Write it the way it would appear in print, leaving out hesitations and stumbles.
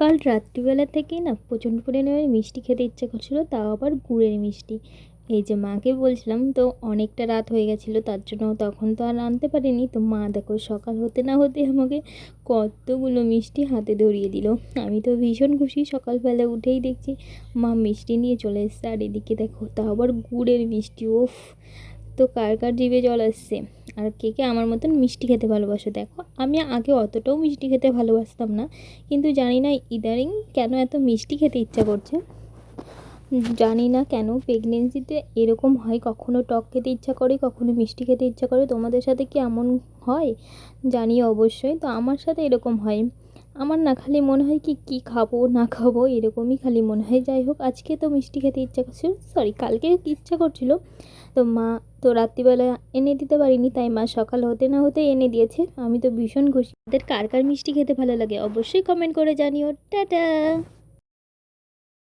কাল রাত্রিবেলা থেকেই না প্রচণ্ড পরিমাণে মিষ্টি খেতে ইচ্ছে করছিল, তাও আবার গুড়ের মিষ্টি। এই যে মাকে বলছিলাম, তো অনেকটা রাত হয়ে গেছিলো, তার জন্য তখন তো আর আনতে পারিনি। তো মা দেখো সকাল হতে না হতে আমাকে কতগুলো মিষ্টি হাতে ধরিয়ে দিল। আমি তো ভীষণ খুশি, সকালবেলা উঠেই দেখছি মা মিষ্টি নিয়ে চলে এসেছে। আর এদিকে দেখো তাও আবার গুড়ের মিষ্টি, ওফ! তো কার কার জিভে জল আসছে। আর কে কে আমার মতন মিষ্টি খেতে ভালোবাসে দেখো। আমি আগে অতটাও মিষ্টি খেতে ভালোবাসতাম না, কিন্তু জানি না ইদানিং কেন এত মিষ্টি খেতে ইচ্ছা করছে। জানি না কেন প্রেগনেন্সিতে এরকম হয়, কখনো টক খেতে ইচ্ছা করে, কখনো মিষ্টি খেতে ইচ্ছা করে। তোমাদের সাথে কি এমন হয় জানিও অবশ্যই। তো আমার সাথে এরকম হয়। আমার না খালি মনে হয় কি কী খাবো না খাবো এরকমই খালি মনে হয়। যাই হোক, আজকে তো মিষ্টি খেতে ইচ্ছা করছিল, সরি কালকে ইচ্ছা করছিল। তো মা তো রাত্রিবেলা এনে দিতে পারিনি, তাই মা সকাল হতে না হতে এনে দিয়েছে। আমি তো ভীষণ খুশি। তাদের কার কার মিষ্টি খেতে ভালো লাগে অবশ্যই কমেন্ট করে জানিও। টাটা।